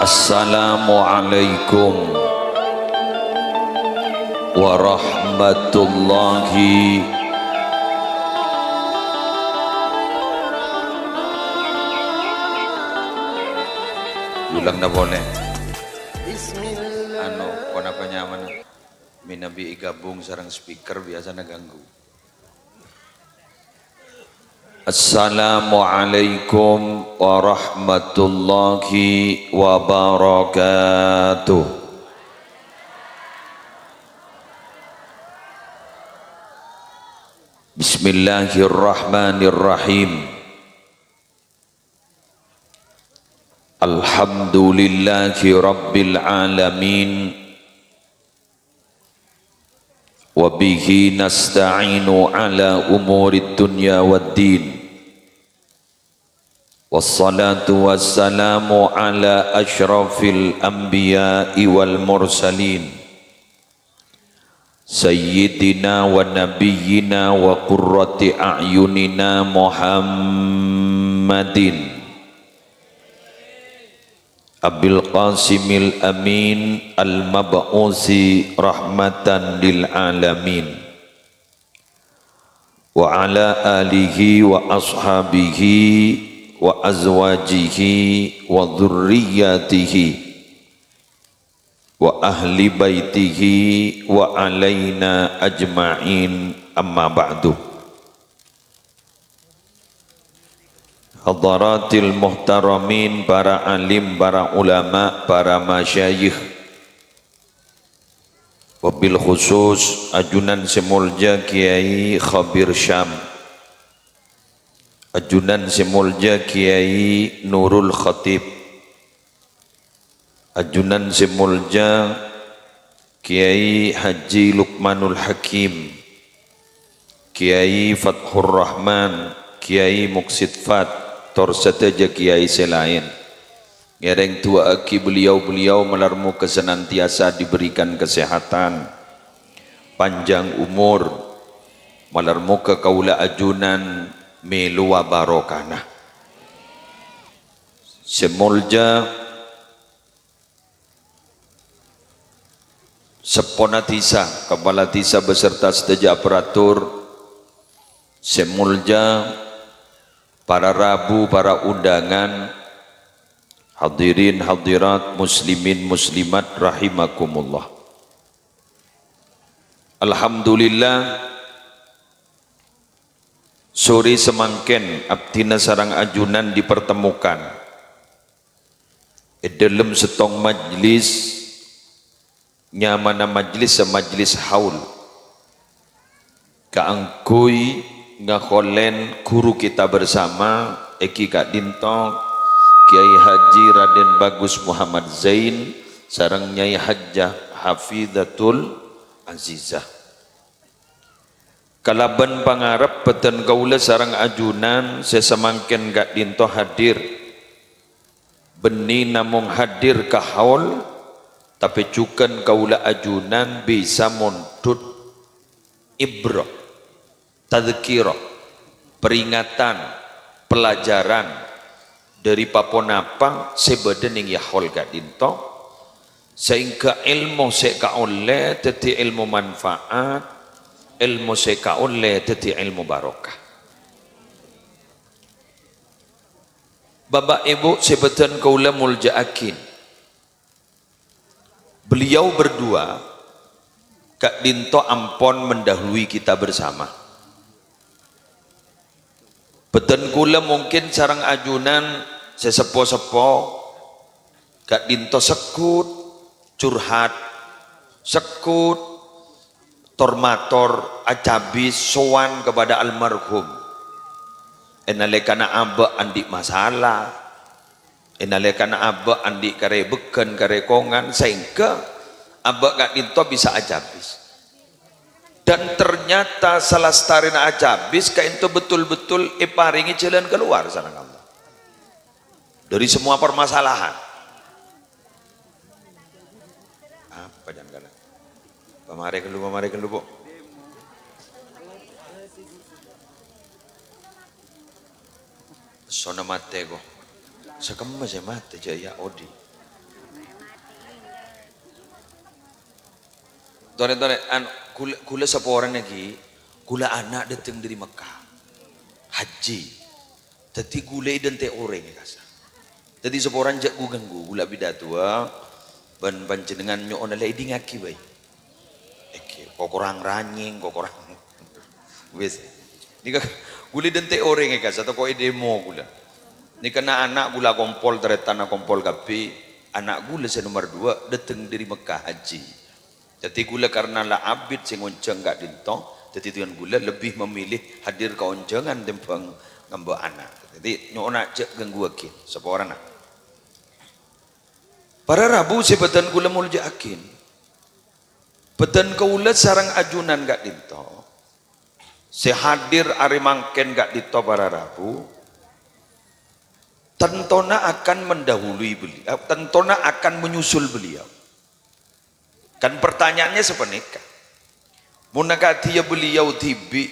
Assalamualaikum warahmatullahi ulang na boleh kona penyaman minabi gabung sarang speaker biasa naganggu. Assalamualaikum warahmatullahi wabarakatuh. Bismillahirrahmanirrahim. Alhamdulillahi rabbil alamin. Wabihi nasta'inu ala umurid dunya waddin. Wassalatu wassalamu ala ashrafil anbiya'i wal mursalin Sayyidina wa nabiyyina wa qurrati a'yunina Muhammadin Abil Qasimil Amin Al-Mab'usi rahmatan lil alamin wa ala alihi wa ashabihi wa azwajihi wa dhurriyyatihi wa ahli baitihi wa alaina ajma'in amma ba'du. Hadaratil muhtaramin, para alim, para ulama, para masyayikh, wabil khusus ajunan semulja Kiai Khabir Syam, ajunan semulja Kiai Nurul Khatib, ajunan semulja Kiai Haji Luqmanul Hakim, Kiai Fathur Rahman, Kiai Muksid Fat, tor sateja kiai selain ngereng tua aki beliau melarmu kesenantiasa diberikan kesehatan panjang umur melarmu ke kaula ajunan melua barokana semulja sepona tisa kepala tisa beserta seteja aparatur semulja para rabu, para undangan, hadirin hadirat, muslimin muslimat rahimakumullah. Alhamdulillah sore semangken abdina sarang ajunan dipertemukan dalam setong majlis nyamana majlis semajlis haul kaangkui ngakholen guru kita bersama Eki Kak Dinto Kiai Haji Raden Bagus Muhammad Zain sareng Nyai Hajjah Hafizatul Azizah kalaban pangarep peten kaula sareng ajunan sesemangken Kak Dinto hadir beni namung hadir ka haul tapi cukan kaula ajunan bisa montut ibrah tadzkirah, peringatan, pelajaran dari paponapang sebedening yahol Kak Dinto sehingga ilmu seka oleh teti ilmu manfaat ilmu seka oleh teti ilmu barokah. Bapak Ibu sebeten kaula muljaakin beliau berdua Kak Dinto ampon mendahului kita bersama. Beten kula mungkin sarang ajunan sesepo-sepo Kak Dinto sekut curhat sekut tormator acabis sowan kepada almarhum enalekana aba andik masalah enalekana aba andik kare beken kare kongan sehingga aba Kak Dinto bisa acabis. Dan ternyata salah starina acabis kainto betul-betul paringi jalan keluar sana kamu dari semua permasalahan. Apa jangan kala pamare kelupo sona mate ko sakemma se mate jaya odi Tore-tore kula sapa orang lagi, kula anak datang dari Mekah. Haji. Tadi gula idente orang kasa. Tadi sapa orang jak ganggu gula bidatua ban panjenengan nyo ona le idi ngaki bae. Eke kok kurang ranying kok kurang. Wis. Nika gula idente orang kasa to kok demo gula. Nika anak gula kompol teretana kompol kapi, anak gula nomor 2 datang dari Mekah haji. Jadi gula karena lah abid sing onjeng gak dinto, jadi dengan gula lebih memilih hadir ke onjengan timbang ngambek anak. Jadi nyona cek ganggu akin, sapa orang nak. Para Rabu sebatan gula mulja akin. Betan kaulat sarang ajunan gak dinto. Sehadir ari mangken gak dinto para Rabu. Tentona akan mendahului beliau, tentona akan menyusul beliau. Kan pertanyaannya sepenika. Munakati ya beliau tibi,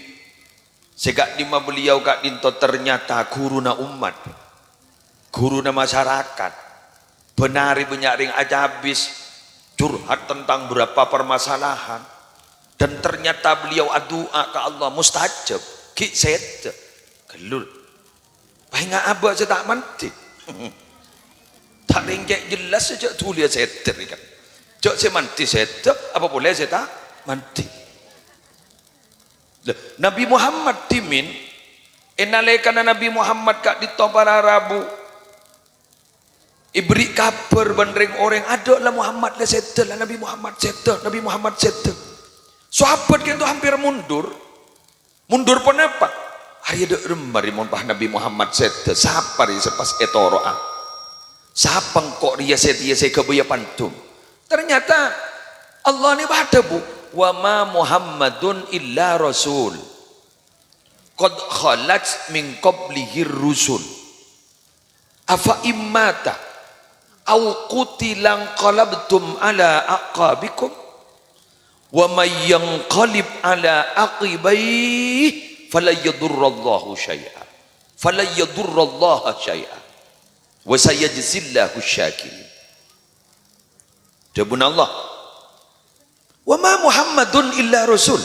segak lima beliau gak dinto ternyata guruna umat, guruna masyarakat, benari benyaring aja habis curhat tentang berapa permasalahan, dan ternyata beliau adua ke Allah mustajab, ki set, gelul, baik apa saya tak mati, tak lengkek jelas saja tulis set kan. Jok saya mati saya apa boleh saya tak mati. Nabi Muhammad timin enalekana Nabi Muhammad kak di para Rabu iberi kabar bandring orang ada lah Muhammad lah settle lah Nabi Muhammad settle Nabi Muhammad settle. Sahabat kan tu hampir mundur pun apa hari ada remari mon pah Nabi Muhammad settle siapa dia sepas etoroa siapa kok dia setia saya kebaya pantum. Ternyata Allah ni bahada bu, wa ma Muhammadun illa rasul, qad khalat min qablihi rusul, afa immata, au qutilang qalabtum ala aqabikum, wa may yanqalib ala aqibaihi fala yadurrallahu syai'a, fala yadurrallaha syai'a, wa sayajzillahu syakirin. Jawabun Allah, wa ma Muhammadun illa rasul.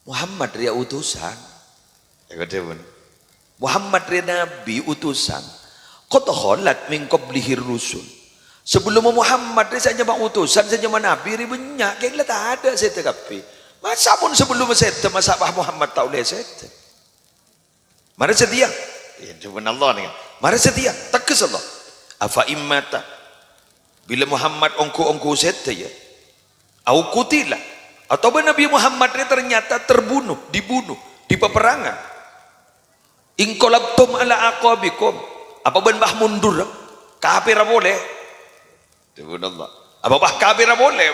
Muhammad dia utusan. Ya jawabun. Muhammad dia nabi utusan. Qad khalat min qablihi rusul. Sebelum Muhammad dia saja utusan saja nabi ri banyak kaya tak ada saya tekapi. Masa pun sebelum saya masa Muhammad tak boleh saya. Mari setia. Ya jawabun Allah ni. Mari setia. Tegas Allah. Afa immata bila Muhammad ongko set ya, au kutilah, atau Nabi Muhammad dia ternyata dibunuh di peperangan. Inqalabtum ala aqabikum, apa bah mundur? Kafir boleh. Subhanallah. Apa bah kafir boleh?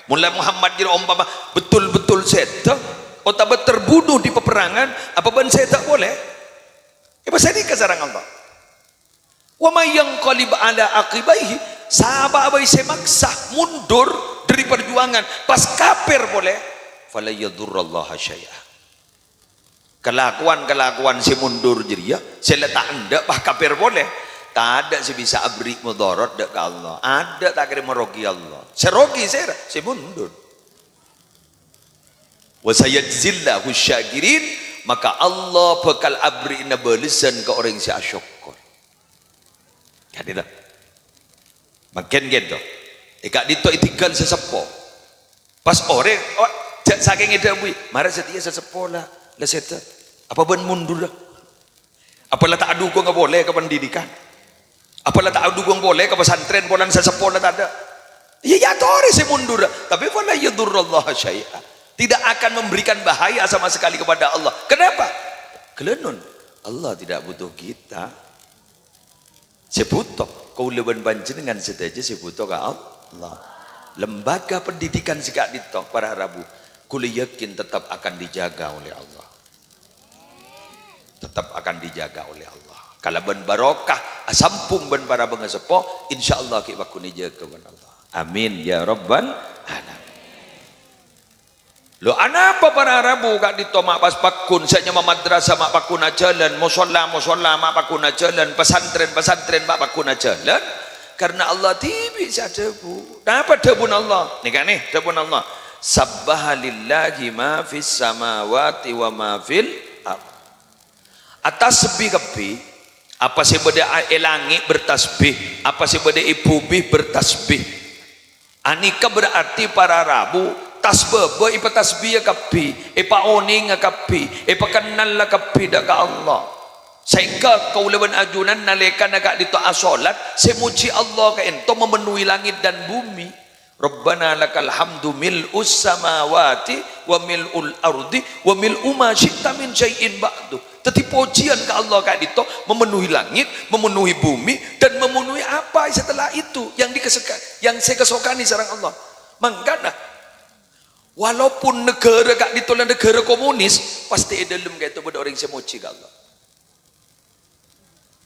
Mulai Muhammad jadi umpama betul-betul set, atau terbunuh di peperangan, apa set tak boleh? Pasal ini kesarang Allah. Wa may yanqalib ala aqibaihi, sahabat abai semaksa mundur dari perjuangan pas kafir boleh, fala yadurrallaha syai'a. Kelakuan si mundur jadi ya, saya letak anda bah kafir boleh. Tak ada si bisa abri mudarat dek Allah. Ada tak kira merogi Allah. Serogi saya si mundur. Wa sayajzillahu syakirin, maka Allah bakal abri balasan ke orang si asyukur. Hadilah. Makin gitu. Ikak dito itigal sesepo. Pas orang saking ida bui, mari setia sesepo lah seta. Apa ben mundur lah. Apalah tak adu ko enggak boleh ke pendidikan. Apalah tak adu ko boleh ke pesantren bolan sesepo lah tak ada. Ya tori saya mundur. Tapi wala yadurrallaha syai'a. Tidak akan memberikan bahaya sama sekali kepada Allah. Kenapa? Kelenun. Allah tidak butuh kita. Sebutok kau leban panjenengan sedaja sebutok Allah. Lembaga pendidikan sikak ditok para Rabu, kuli yakin tetap akan dijaga oleh Allah. Tetap akan dijaga oleh Allah. Kalau ben barokah asampung ben para bengasepo, insyaallah ki bakun dijaga oleh Allah. Amin ya rabbal alamin. Lo anapa para Rabu kak ditomak pas pakun saja madrasah mak pakun jalan musola mak pakun jalan pesantren mak pakun jalan karena Allah tibi sa debu. Apa debun Allah? Nih kan nih debun Allah. Sabbaha lillahi ma fis samawati wa ma fil ard. Atas sebi kepi apa sih beda elangi bertasbih, apa sih beda ibubih bertasbih. Anika berarti para rabu tasbebe ipa tasbih kepi, ipa oning kepi, ipa kenal kepi dak Allah. Sehingga kau leban ajunan nalika agak dito asolat semuji Allah ka ento memenuhi langit dan bumi. Rabbana lakal hamdu mil'us samawati wa mil'ul ardi wa mil'u ma syi'ta min syai'in ba'du. Tetapi pujian ke Allah ka dito memenuhi langit, memenuhi bumi dan memenuhi apa setelah itu yang yang saya kesokani sareng Allah. Mangkana walaupun negara kak dito negara komunis pasti dalam kayak itu pada orang semuji ke Allah.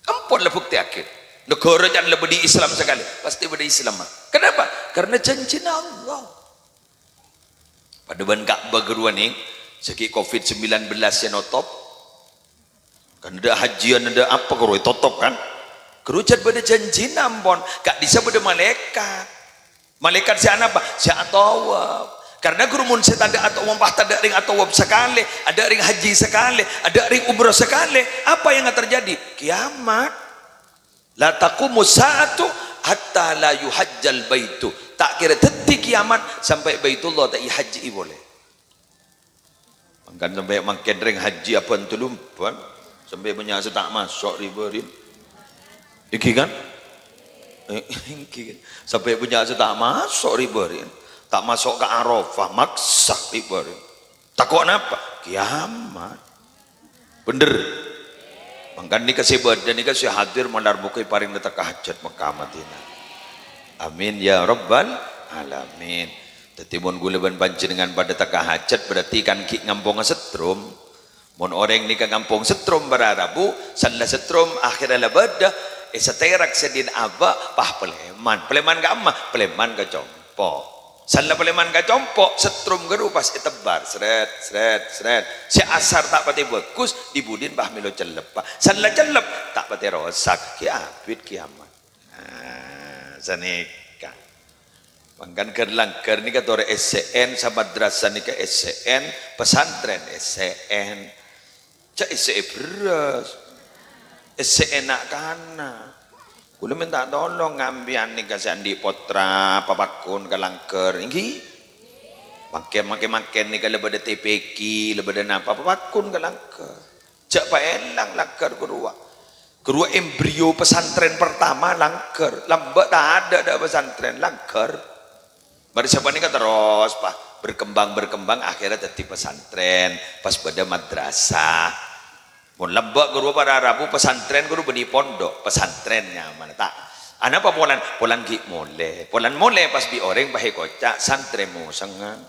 Ampun lah bukti akhir negara jangan lebih di Islam sekali pasti pada Islam. Kenapa? Karena janji Allah pada ban Ka'bah geruan nih segi COVID-19 yang notop kan ada hajian ada apa geruan totop kan kerucat pada janji nampon kak bisa pada malaikat siapa apa siapa tawab karena gurumun saya ada atau umpah ada ring atau wab sekali ada ring haji sekali ada ring umrah sekali apa yang akan terjadi kiamat la taqumu sa'atu hatta la yuhajjal baitu tak kira detik kiamat sampai baitullah tak haji boleh kan sampai makin ring haji apa entulumpan sampai punya tak masuk riberin iki kan sampai punya tak masuk riberin tak masuk ke Arafah maksa riberin takut apa kiamat bener mangkan ni kasih dan ni kasih hadir mandar bukai paring letak hajat Mekah Madinah amin ya rabbal alamin. Tetibun guleban panjenengan pada takah hajat berarti kan ki ngampung setrum mon orang ni ka ngampung setrum berarabu salah setrum akhirnya labada seterak sedin aba pah peleman ka amma peleman ka compo salah peleman ka compo setrum geru pas itebar seret si asar tak pati bagus dibudin bah milo celep salah celep tak pati rosak ki abid kiamat sanik mangkan kerlangker ni kata SCN sama madrasah ni ke SCN pesantren SCN cak SCN beras SCN nak kana kudu minta tolong ngambian ni kasih andi potra papakun kalangker ini makin ni kalau pada TPK lebih ada apa papakun kalangker cak pa elang langker kedua embrio pesantren pertama langker lambat tak ada pesantren langker. Baru siapa ni kan terus pak berkembang akhirnya jadi pesantren pas pada madrasah. Mun lembak guru pada Rabu pesantren guru beni pondok pesantrennya mana tak. Anak apa polan ki mole pas bi orang bahe kocak santremu sangan.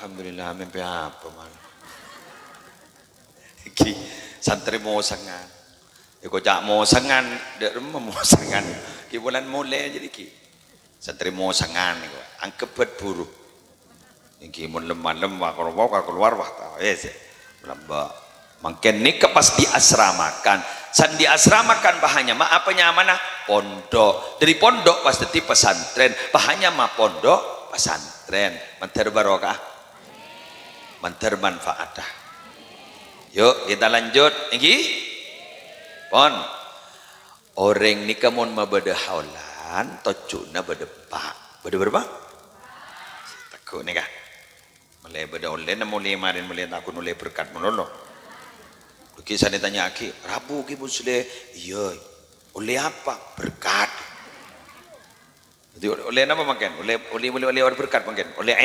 Alhamdulillah mimpi apa man ki santri mau sangan iko cak mau sangan dek rumah mau sangan ki bulan mulai jadi ki santri mau sangan iko angkep bet buruk iki mun lemah kalau keluar wah tau lembak makin ni kepas diasramakan san diasramakan bahannya mah apanya mana pondok dari pondok pas di pesantren bahannya mah pondok pesantren mantar barokah mantar manfaadah. Yuk kita lanjut iki pon orang ni kamun mabada haulan tocuna badepak bade berapa takut ni kah mulai bada olen mulai marin mulai takut mulai berkat menolong kisah ni tanya aki Rabu ki musle iya oleh apa berkat jadi oleh apa makan oleh berkat makan oleh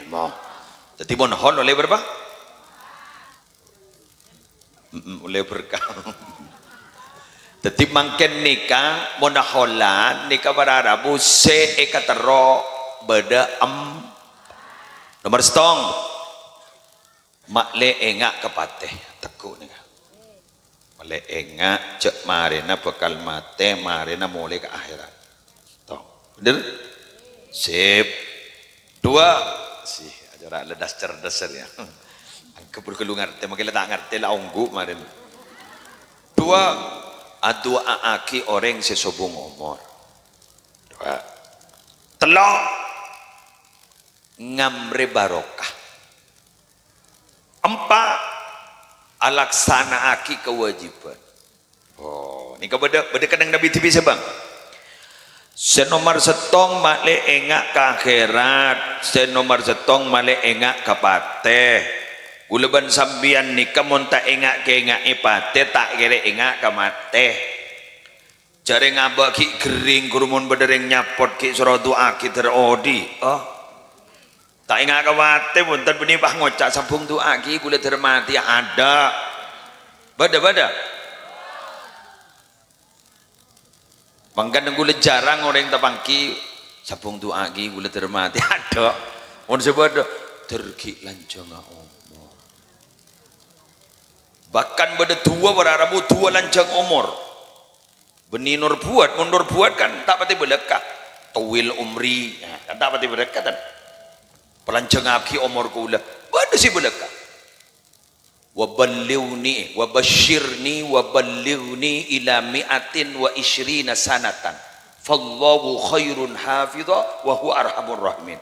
ilmu. Jadi bon hon oleh berapa? Oleh berkah. Jadi mangken nikah monaholan nikah pada Rabu se ekatero beda nomor setong makle engak kepateh teku nikah. Makle engak cek marina bekal mate marina mulai ke akhirat. Toh, bener? Sip. Dua sih ajaran ledas cerdas ya. Keburu ngerti, makanya tak ngerti lah onggu kemarin. Dua, adu aaki orang sesobung umur. Dua, telok ngamre barokah. Empat, alaksana aki kewajiban. Oh, ini kepada kadang Nabi TV sebang. Senomor setong male engak ke akhirat, senomor setong male engak ke pateh. Uleban sambian nikah monta engak ke engak ipate tak kere engak ke mate. Jare ngabak ki gering kurumun bedereng nyapot ki suruh doa ki terodi. Oh, tak engak ke mate punten benipah ngocak sambung doa ki kule termati ada. Bada. Mangkan gule jarang orang tapangki sabung doa ki gule termati ada. Mun sebab terki lancang umur. Bahkan pada tua berarabu tua lancang umur. Beninur buat mundur buat kan tak pati berdekat. Tawil umri kan tak pati berdekat kan. Pelancang aki umur kula pada si berdekat. Waballighni wabashirni waballighni ila mi'atin wa ishrina sanatan fallahu khairun hafidha wa huwa arhamur rahimin.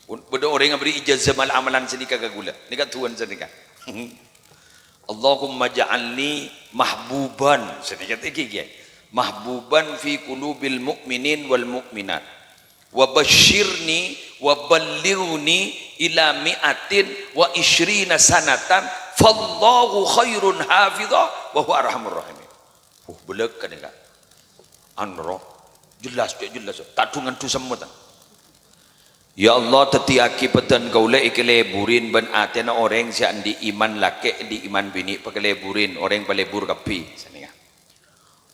Beda orang yang beri ijazah mal amalan sini kagak gula ni kan tuan sini kan. Allahumma ja'alni mahbuban sini kata iki mahbuban fi qulubil mu'minin wal mu'minat wa basyirni wa ballighni ila mi'atin wa ishrina sanatan fallahu khairun hafidha wa huwa arhamur rahimin. Belak kan ya anro jelas tak tungan tu semua tan. Ya Allah tetiaki petan kaula ikeleburin ban atena orang sian di iman laki di iman bini pakeleburin orang palebur kapi sania.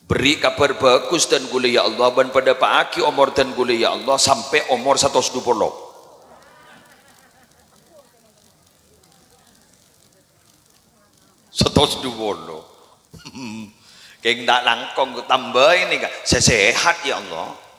Beri kabar bagus dan gula ya Allah ban pada paaki umur dan gula ya Allah sampai umur 120. 120. Kayak tak langkong tambah ini kan sehat ya Allah.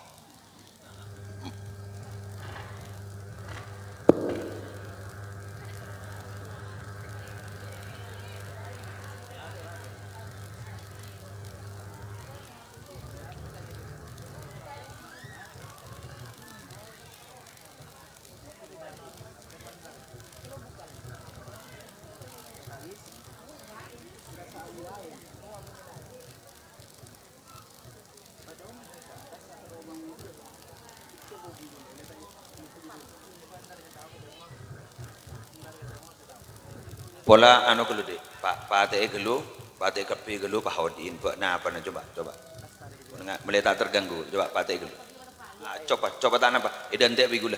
Pola anu gelu deh, Pak Ate gelu, Pak Ate kapi gelu, Pak Hodin, Pak nah apa coba, mulai tak terganggu, coba Pak Ate gelu, coba tak apa, edan tak gula.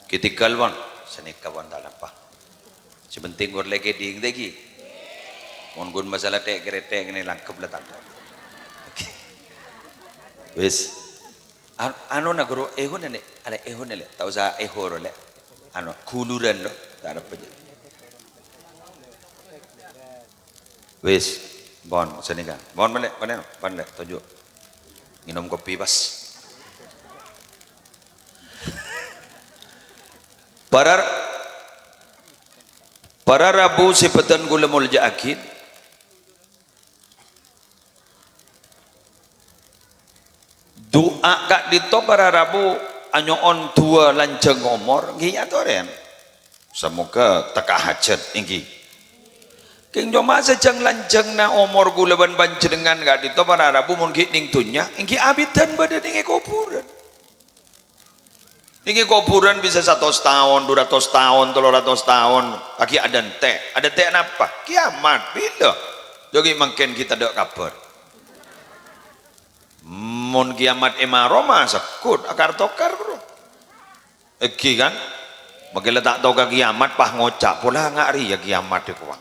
Kita kalwan, seni kawan tak apa. Sebenting gor lagi ding lagi. Mongun masalah tek kereta ini langkap letak. Wes, anu nak guru ehon ni, ada ehon ni, tahu saya ehor le, anu kuluran lo, tak ada apa. Wes, bon, seni kan, bon mana, tujuh, minum kopi bas. Para Rabu sepetan gula mulja akid doa kak dito para Rabu anyo on tua lanceng omor giya toren semoga teka hajat inggi king cuma sejang lanjang na umur gulaban panjenengan gak dito para rabu mungkin ning dunya inggi abidan badan inggi kuburan inggi kuburan bisa 100 tahun 200 tahun 300 tahun lagi ada teh apa kiamat bila jadi makin kita dok kabar mun kiamat emaroma sekut akar tokar bro eki kan makanya tak tahu ke kiamat pah ngocak pula ngari ya kiamat itu bang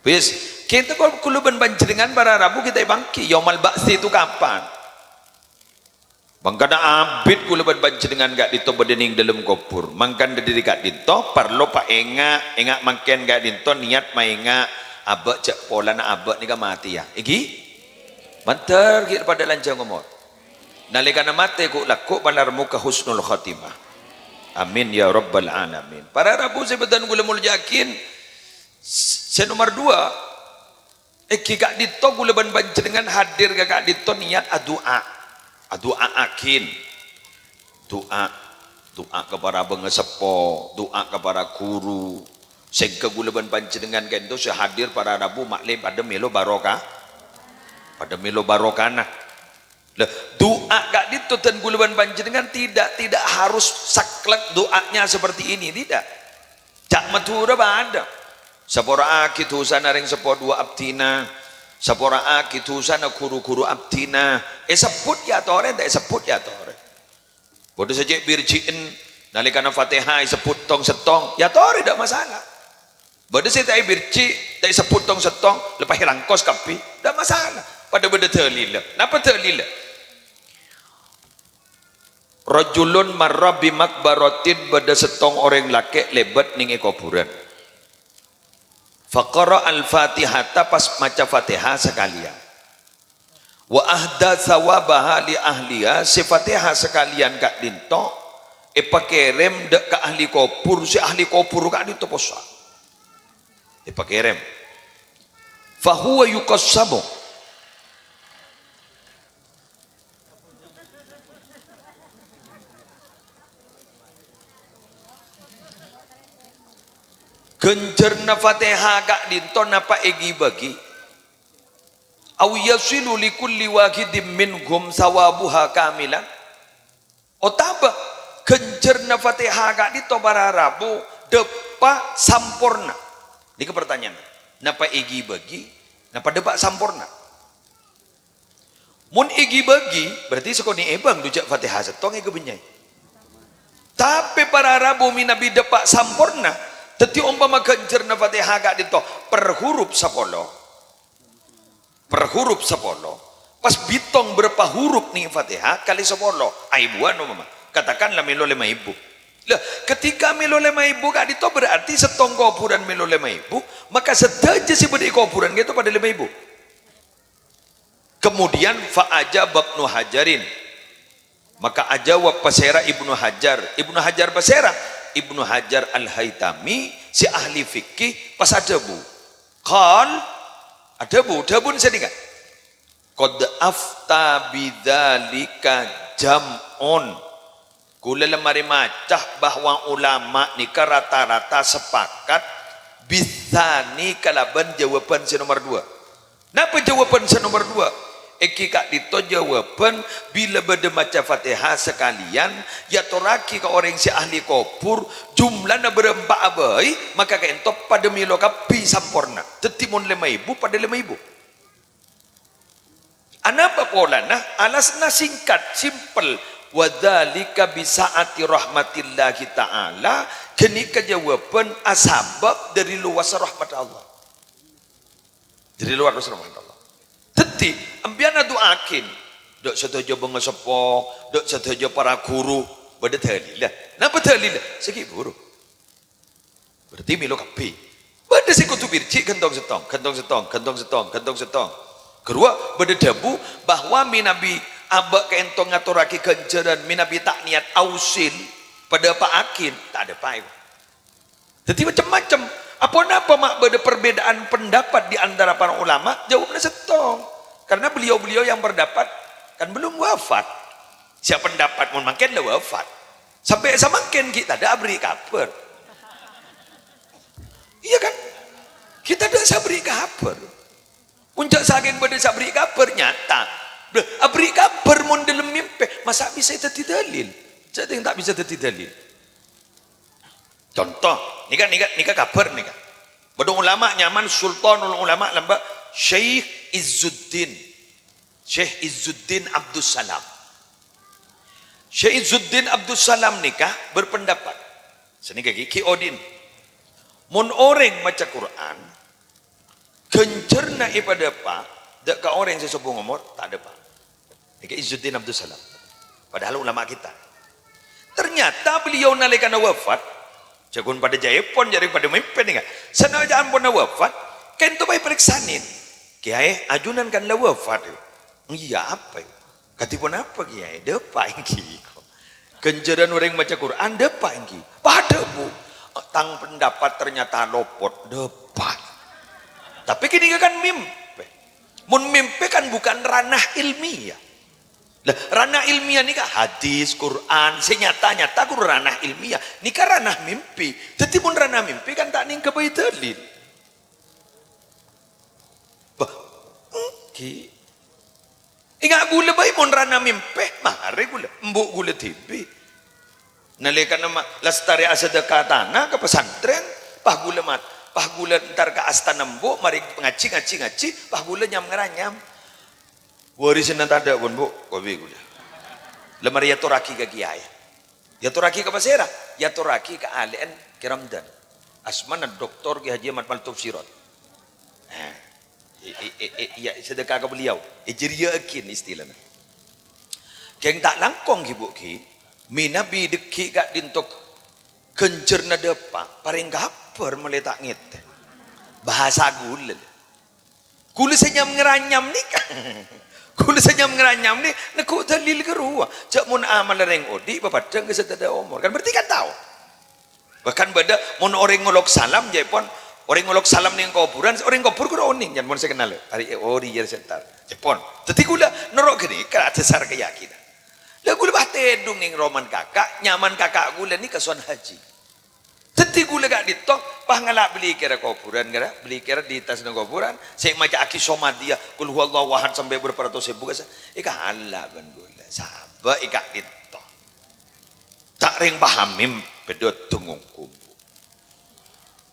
bis kita kalau kuluban panjenengan para rabu kita bangki yomal ba'si itu kapan bang kada abid kuluban panjenengan gak dito bedening dalam kubur mangkan diri gak dito perlu pak enga makin gak dito niat mainga abak cek pola na abak ni mati ya iki mantar kita pada lanjang umur nalikana mati ku laku balarmu ke husnul khatimah amin ya rabbal alamin para rabu sebetan gula mul yakin saya nomor 2 kak dito gula ban panjenengan hadir kak dito niat doa akin doa kepada bengesepo doa kepada guru sehingga gula ban panjenengan kan itu hadir para rabu maklim pada melo barokah pada milo barokana doa gak dito dan guluban panjenengan tidak harus saklek doanya seperti ini tidak cak matura ada sapora akitu sana ring sepo 2 abdina sapora akitu sana guru abdina sebut ya tore tak sebut ya tore bodoh saja birjiin nalikana fatihah sebut tong setong ya tore tidak masalah bodoh saya tak birji tak sebut tong setong lepas hirangkos kapi tidak masalah pada benda terlila kenapa terlila rajulun marra bi makbaratin pada setong orang laki lebat ning kuburan faqara al-fatihata pas maca fatihah sekalian wa ahda sawabaha li ahliya si fatihah sekalian kak dinto pakerem dek ka ahli kubur si ahli kubur kak dinto posa pakerem fahuwa yukassabu gencerna fatihah kak dinto napa egi bagi aw yasilu likulli wahidin minhum sawabuha kamilan otaba gencerna fatihah kak dinto para rabu depa sampurna ini pertanyaan napa egi bagi napa depa sampurna mun egi bagi berarti sekoni ebang dujak fatihah setong ege benyai tapi para rabu minabi depa sampurna teti umpama gencerna fatihah gak dito per huruf 10 pas bitong berapa huruf nih fatihah kali 10 aibuan umpama katakanlah melo 5.000 lah ketika melo 5.000 gak dito berarti setong kuburan melo 5.000 maka sedaja si bedi kuburan gitu pada 5.000 kemudian fa'ajab Ibnu Hajarin maka ajawab pasera Ibnu Hajar pasera Ibnu Hajar Al-Haytami si ahli fikih pas adabu qal adabun sedikit qad afta bidzalika jam'un kula lemari macah bahwa ulama nikah rata-rata sepakat bisani kalaban jawaban si nomor 2 napa jawaban si nomor 2 eki kak dito jawaban bila beda maca fatihah sekalian ya toraki ke orang si ahli kubur jumlahnya berempat abai maka kain top pada milo kapi sampurna tetimun 5.000 pada 5.000 anapa pola nah alasna singkat simple wadzalika bisaati rahmatillahi ta'ala kini kejawaban asbab dari luas rahmat Allah dari luar rahmat Allah teti ambiana doakin dok setuju bengesepo dok setuju para guru beda terlilah napa terlilah segi buru berarti milo kapi beda si kutu birci gentong setong kedua beda debu bahwa minabi abak keentong ngaturaki kenceran minabi tak niat ausil pada pak akin tak ada pai jadi macam-macam apa mak beda perbedaan pendapat di antara para ulama jawabnya setong karena beliau-beliau yang berdapat kan belum wafat siapa pendapat mun makin lah wafat sampai samakin kita dah beri kabar Iya kan? Kita tidak sabri kabar. Puncak saking pada sabri kabar nyata. Abri kabar mun dalam mimpi. Masa bisa jadi dalil? Jadi yang tak bisa jadi dalil. Contoh, nikah kabar nikah. Badung ulama nyaman sultanul ulama lamba Syekh Izzuddin Abdus Salam. Syekh Izzuddin Abdus Salam nikah berpendapat. Senikah Ki Odin. Mun orang maca Quran gencerna ibadah pak, dak ka orang sesepuh ngomor tak ada pak. Nikah Izzuddin Abdus Salam. Padahal ulama kita. Ternyata beliau nalikana wafat, jagun pada Jayapon jadi pada mimpin enggak. Senajaan pun wafat, kento bae periksanin. Kiai ajunan kan la wafat. Iya apa ya? Katipun apa kiai? Depa ingki. Kenjeran orang baca Quran depa ingki. Pada bu, tang pendapat ternyata lopot depa. Tapi kini kan mimpi. Mun mimpi kan bukan ranah ilmiah. Lah, ranah ilmiah ni kan hadis, Quran, senyata-nyata ku ranah ilmiah. Ni kan ranah mimpi. Jadi pun ranah mimpi kan tak ning kebayi dalil. Bah, ingat gula bayi mun ranah mimpi, mari gula, mbok gula tibi. Nalikan nama lestari asedekah tanah ke pesantren, pah gula ntar ke astana mbok, mari ngaci, pah gula nyam ngeranyam. Warisan nanti ada pun bu, kopi gula. Lemar ya toraki ke kiai, ya toraki ke pasera, ya toraki ke alian kiramdan. Asman doktor Ki Haji Ahmad Maltuf Sirot. Ya sedekah ke beliau. Jeria akin istilahnya. Keng tak langkong ibu ki, minabi deki gak dintok kencerna depa, paling kaper meletak ngete. Bahasa gula. Gula senyam ngeranyam nih kan. Kula senyam ngeranyam ni, nak dalil keruah. Cak mun amal reng odi, bapadang ke setada umur. Kan berarti kan tahu. Bahkan beda, mun orang ngolok salam, jadi pun orang ngolok salam ni kuburan, orang kubur kuda oning. Jangan mun saya kenal. Hari ori jadi sentar. Jadi pun, tapi kula norok gini, kerana dasar keyakinan. Lah kula batedung ning roman kakak, nyaman kakak kula ni kasuan haji. Teti gula gak ditok, pah ngalak beli kira kuburan kira, beli kira di tas nang kuburan, saya maca aki somadia, kul huwallahu ahad sampai berapa ratus ribu kasa, ika halal ban gula, sabar ika ditok, tak ring pahamim pedot tunggung kubu,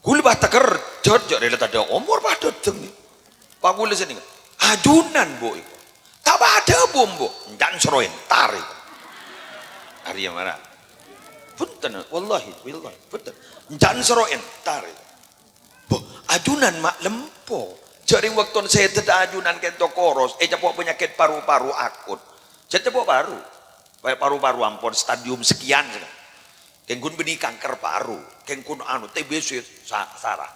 gula bah teker, jod rela tada umur bah doteng ni, pak gula sini, adunan bu iku, tak ada bumbu, dan seroin tarik, hari yang mana? Punten, wallahi, punten. Jangan seroh entar. Boh, ajunan mak lempo. Jaring waktu saya tidak ajunan kento koros, capok penyakit paru-paru akut. Jadi capok paru. Paru-paru ampun stadium sekian. Kengkun benih kanker paru, kengkun TBC sarah.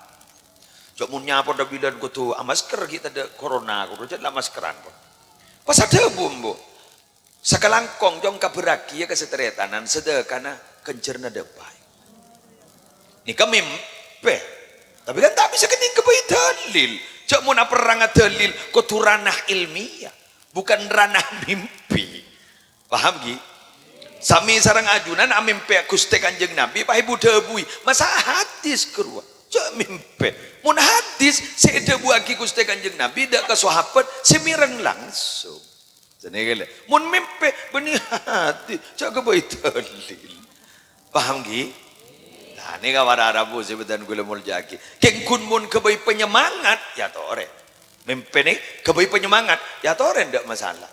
Cok munya apa dah bidan kutu masker kita ada corona, kudu jadi maskeran pun. Pas ada bumbu. Sakalangkong jong kaberaki ya keseteretanan sedekana kencerna depai. Ini kami mimpi. Tapi kan tak bisa keting kebayi dalil. Cak mun perang dalil kudu ranah ilmiah, bukan ranah mimpi. Paham Ki? Sami sarang ajunan mimpi Gusti Kanjeng Nabi pahe Buddha bui. Masa hadis keruah. Cak mimpi. Mun hadis seeda buaki Gusti Kanjeng Nabi dak ke sahabat semireng langsung. Senegale. Mun mimpi benih hati cak kebayi dalil. Paham Ki? Nah, ini kawan Arabu sebutan gula muljaki. Kengkun mun kebayi penyemangat, ya tore. Mimpi nih kebayi penyemangat, ya tore ndak masalah.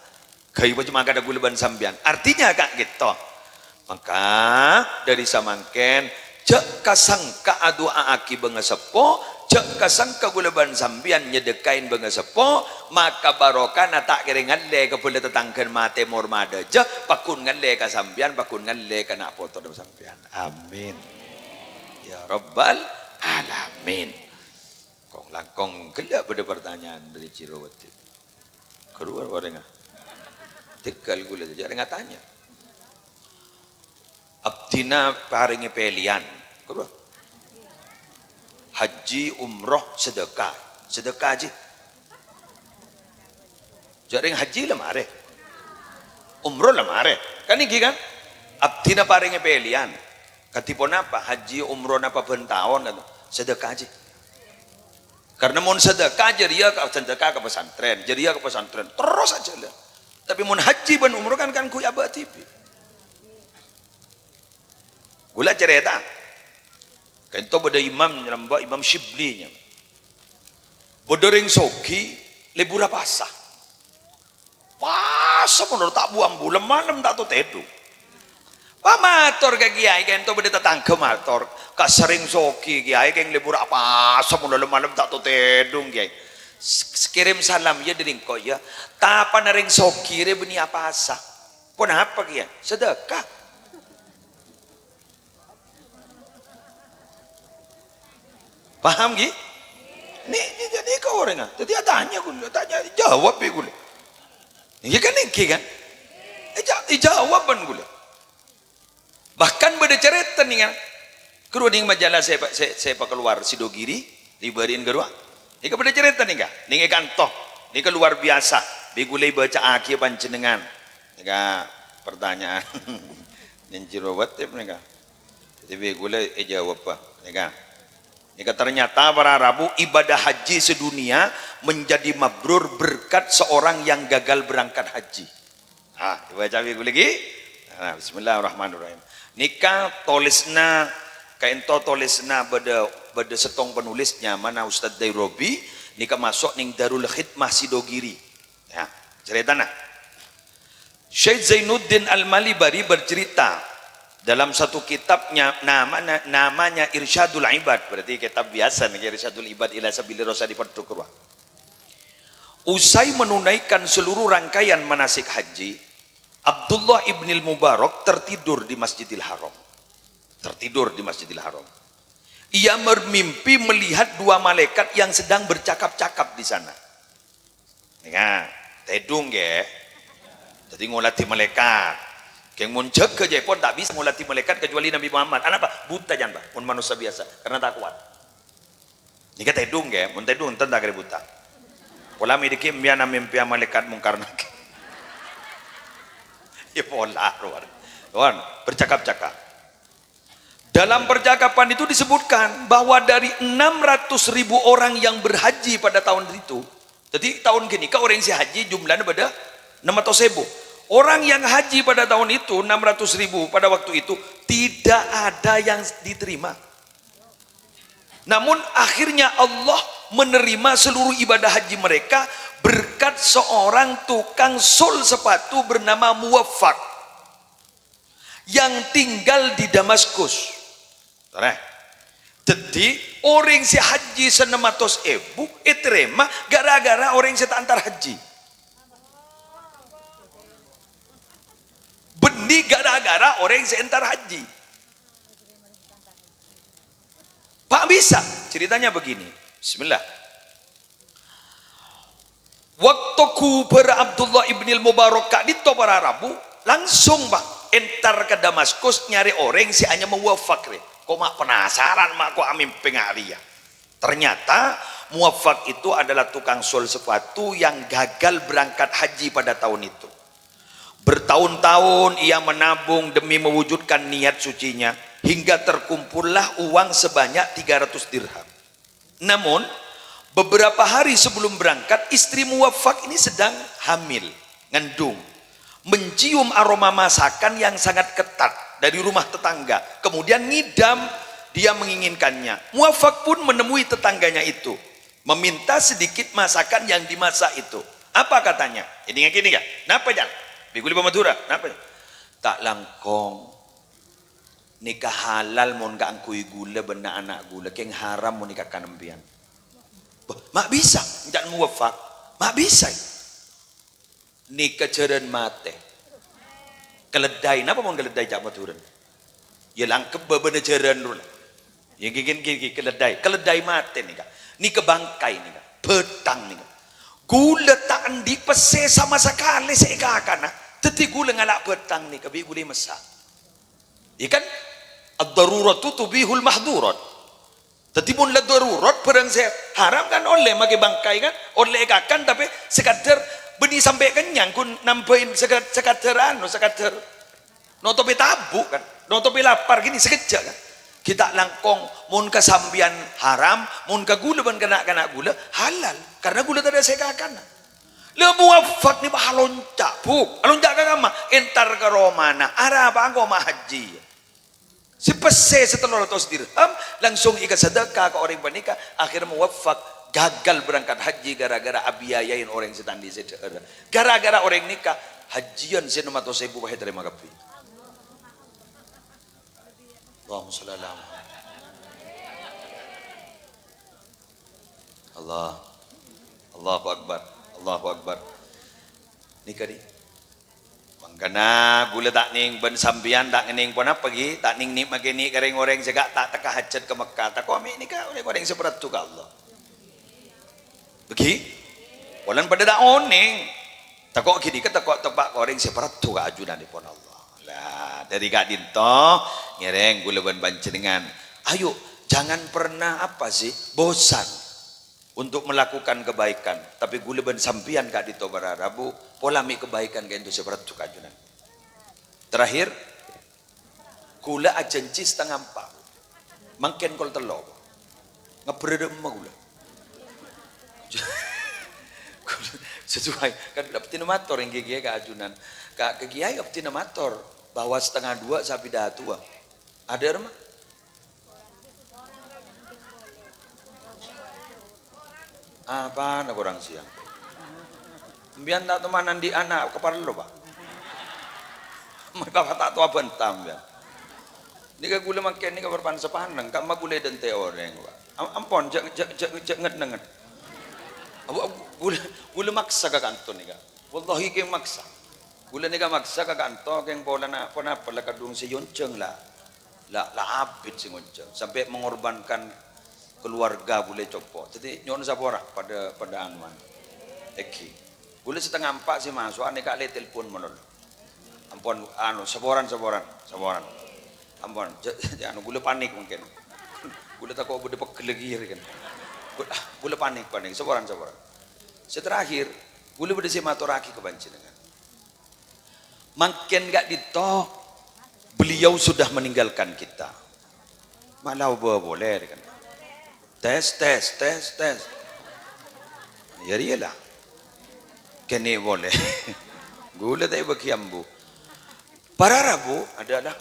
Kayu penyemangat ada gula ban sambian. Artinya kak gitu. Maka dari samangken cek kasangka adua aki bengesepo, cek kasangka gula ban sambian nyedekain bengesepo, maka barokana tak keringan le kepula tetangkan mate mormada je, pakun ngalle ka sambian, pakun ngalle kana foto do sambian. Amin. Ya Rabbal Alamin. Kong langkong gelap pada pertanyaan dari Cirawati. Keluar orang tegal gula saja orang tanya. Abdina paringi pelian. Keluar. Haji umroh sedekah. Sedekah haji. Jaring haji lah mare. Umroh lah mare. Kan ini kan? Abdina paringi pelian. Katipun apa? Haji umroh napa bentahun sedekah haji. Karena mau sedekah jeria ke sedekah ke pesantren, jeria ke pesantren terus aja lah. Tapi mau haji dan umroh kan ku ya tipi. Gula cerita. Kan itu beda imam nyeramba Imam Shibli nya. Bodering soki lebura pasah. Pasah menurut tak buang bulan malam tak tu tedu. Pamator ke kiai kan itu beda tetangga mator. Kak sering soki kiai kan lebur apa semua malam tak tu tedung kiai. Kirim salam ya dari kau ya. Tapa naring soki re beni apa asa. Pun apa kiai? Sedekah. Paham ki? Nih jadi kau orang ah. Jadi tanya jawab ya gue. Ini kan ini kan? Jawaban gue. Bahkan beda cerita nih kan. Kedua nih majalah saya keluar Sidogiri diberiin kedua. Ini beda cerita nih kan. Nih kan toh. Ini luar biasa. Begulai baca aki panjenengan. Nih kan pertanyaan. Nenjirawat ya nih kan. Jadi begulai jawab apa? Nih kan. Nih ternyata para Rabu ibadah haji sedunia menjadi mabrur berkat seorang yang gagal berangkat haji. Ah, dibaca begulai lagi. Nah, bismillahirrahmanirrahim. Nikah tulisna kaento tulisna beda setong penulisnya mana Ustadz Dairobi nikah masuk ning Darul Khidmah Sidogiri ya cerita nah Syekh Zainuddin Al-Malibari bercerita dalam satu kitabnya namanya Irsyadul Ibad berarti kitab biasa nih Irsyadul Ibad ila sabili rasyadi padukura. Usai menunaikan seluruh rangkaian manasik haji, Abdullah ibnil Mubarak tertidur di Masjidil Haram. Tertidur di Masjidil Haram. Ia bermimpi melihat dua malaikat yang sedang bercakap-cakap di sana. Ya, tedung ya. Jadi ngolati malaikat. Yang muncul ke Jepun tak bisa ngolati malaikat kecuali Nabi Muhammad. Kenapa? Buta jangan, Pak. Pun manusia biasa karena tak kuat. Ini kan tedung ya, mun tedung tentang kare buta. Pola midikim biar mimpi malaikat mungkar nak. Ya pola luar bercakap-cakap. Dalam percakapan itu disebutkan bahwa dari 600.000 orang yang berhaji pada tahun itu, jadi tahun gini kau orang si haji jumlahnya pada 600.000 orang yang haji pada tahun itu 600.000 pada waktu itu tidak ada yang diterima. Namun akhirnya Allah menerima seluruh ibadah haji mereka berkat seorang tukang sol sepatu bernama Muwaffaq yang tinggal di Damaskus. Jadi orang si haji 600.000 terima gara-gara orang si tak antar haji. Benih gara-gara orang si antar haji. Pak bisa ceritanya begini. Bismillah. Waktu kuber Abdullah ibnil Mubarak kak dito para Rabu langsung Pak entar ke Damaskus nyari orang si hanya Muwaffaq. Kok mak penasaran mak kok amin pengaria. Ternyata Muwaffaq itu adalah tukang sol sepatu yang gagal berangkat haji pada tahun itu. Bertahun-tahun ia menabung demi mewujudkan niat sucinya hingga terkumpullah uang sebanyak 300 dirham. Namun beberapa hari sebelum berangkat istri Muwaffaq ini sedang hamil, ngandung, mencium aroma masakan yang sangat ketat dari rumah tetangga, kemudian ngidam dia menginginkannya. Muwaffaq pun menemui tetangganya itu, meminta sedikit masakan yang dimasak itu. Apa katanya? Ini yang gini ya, napa jangan? Biguli pemadura, napa? Tak langkong nikah halal mon gak angkui gula benda anak gula, keng haram mon nikah kanempian. Mak bisa, jangan Muwaffaq, mak bisa. Nikah ceren mate, keledai, napa mon keledai jak maturan? Ya langkep bebenah ceren dulu. Ya gigi keledai mate nikah bangkai nikah, petang nikah. Gula tak andi pese sama sekali seekakana, teti gula ngalak petang nikah, bi gula masak. Ikan ad-daruratu tubihul mahdurat. Tadi pun la darurat perang saya haram kan oleh make bangkai kan oleh kakan tapi sekadar beni sampai kenyang kun nambahin sekadar notopi tabu kan notopi lapar gini sekejap kan Kita langkong mun kasambian haram, mun kagula ban kena gula halal. Karena gula tak ada sekakan. Le muwaffaq ni bahalonca, bu. Alonca ka kama entar ke Romana. Araba angko ma haji. Si pese setelah 100 dirham langsung ikat sedekah ke orang pernikah, akhirnya muwaffaq gagal berangkat haji gara-gara abiayain orang setandi sedekah. Gara-gara orang nikah hajian senomato sebu wae terima kapi. Allahumma shalli ala Muhammad. Allahu akbar. Allahu akbar. Nikah ni. Mangkana gula tak ning ben sambian tak ning pon apa gi tak ning ni magini kareng orang jaga tak teka hajat ke Mekah tak ko ami nikah orang seperti ka Allah. Begi? Walan pada dak oning. Tak ko gini ka tak ko tebak orang seperti ka ajudan di pon Allah. Lah dari gak dinto ngereng gula ben panjenengan. Ayo jangan pernah apa sih bosan untuk melakukan kebaikan, tapi gula ben sampian kak dito bararabu polami kebaikan kayak itu seperti kajunan. Terakhir gula ajanci setengah empat, mangken kol telo, ngeberedem gula. Sesuai kan dapat motor yang gigi kajunan, kak kegiai dapat motor bawa setengah dua sapi dah tua, ada rumah. Apa nak orang siang? Biar tak temanan di anak kepala lo pak. Mereka tak tahu bentam ya. Ni kan gula makan ni kan berpan sepanang. Kak mak gula dan teh orang pak. Ampun jangan nengen. Gula maksa kak kantor ni kak. Wallahi keng maksa. Gula ni kak maksa kak kantor keng bola nak apa lah kadung si yonceng lah. Lah abid si yonceng sampai mengorbankan keluarga boleh copot. Jadi nyon sapora pada anuan. Eki. Boleh setengah empat sih masuk. Ane kak le telepon menol. Ampun anu saboran. Ampun. Anu gula panik mungkin. Gula takut bude pekelegir kan. Gula panik. Saboran. Seterakhir gula bude simaturaki kebancingan. Makin gak ditok. Beliau sudah meninggalkan kita. Malau boleh kan. Tes. Ya iyalah. Kene boleh. Gula tak bakiambu. Para Rabu adalah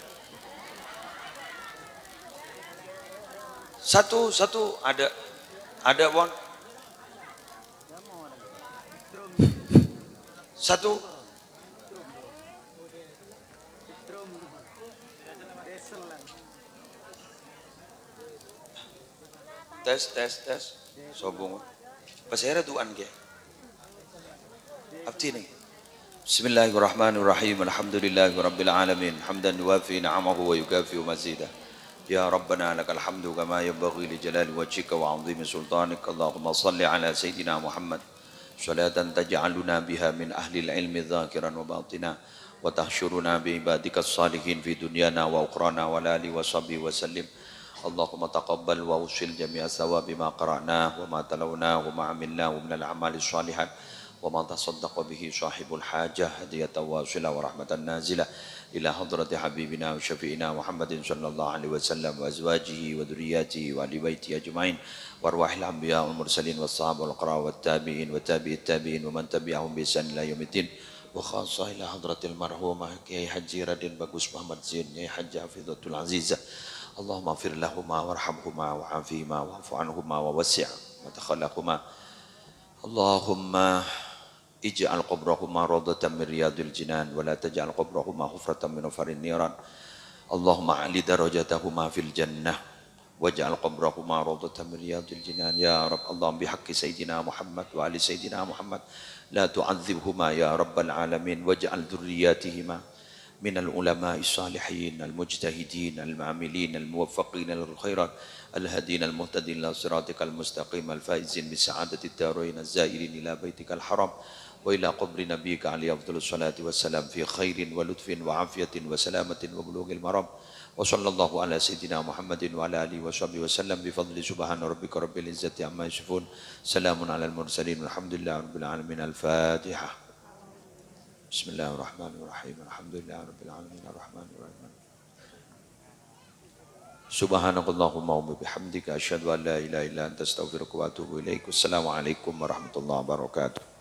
satu ada bon. Satu tes sobong pasera tuan ke abti ni Bismillahirrahmanirrahim alhamdulillahirabbil alamin hamdan yuwafi ni'amahu wa yukafi mazidah ya rabbana lakal hamdu kama yanbaghi li jalali wajhika wa 'azimi sultanika Allahumma salli ala sayidina Muhammad salatan taj'aluna biha min ahli al-ilmi dhakiran wa batina wa tahsyuruna bi ibadikas salihin fi dunyana wa ukhrana wa la alihi wa sahbihi wa sallim اللهم تقبل ووصل جميع الثواب ما قرأناه وما تلوناه وما عملناه من الأعمال الصالحات وما تصدق به صاحب الحاجة هدية واصلة ورحمة نازلة إلى حضرة حبيبنا وشفيعنا محمد صلى الله عليه وسلم وأزواجه وذرياته وآل بيته أجمعين وأرواح الأنبياء والمرسلين والصحابة والقراء والتابعين وتابعي التابعين ومن تبعهم بإحسان إلى يوم الدين وخاصة إلى حضرة المرحومة كي حجي رادين باغوس محمد زين كي حج حفيظة العزيزة اللهم اغفر لهما وارحمهما وعافهما واعف عنهما ووسع مدخلهما اللهم اجعل قبرهما روضة من رياض الجنان ولا تجعل قبرهما حفرة من حفر النيران اللهم اعل درجتهما في الجنة واجعل قبرهما روضة من رياض الجنان يا رب اللهم بحق سيدنا محمد وآل سيدنا محمد لا تعذبهما يا رب العالمين واجعل ذرياتهما من العلماء الصالحين المجتهدين المعاملين الموفقين للخيرات الهادين المهتدين إلى صراطك المستقيم الفائزين بسعادة الدارين الزائرين إلى بيتك الحرام وإلى قبر نبيك عليه أفضل الصلاة والسلام في خير ولطف وعافية وسلامة وبلوغ المرام وصلى الله على سيدنا محمد وعلى آله وصحبه وسلم بفضل سبحان ربك رب العزة عما يصفون سلام على المرسلين والحمد لله رب العالمين الفاتحة Bismillahirrahmanirrahim. Alhamdulillah rabbil alamin arrahmanirrahim. Subhanakallahumma wa bihamdika asyhadu an la ilaha illa anta astaghfiruka wa atubu ilaik. Wassalamualaikum warahmatullahi wabarakatuh.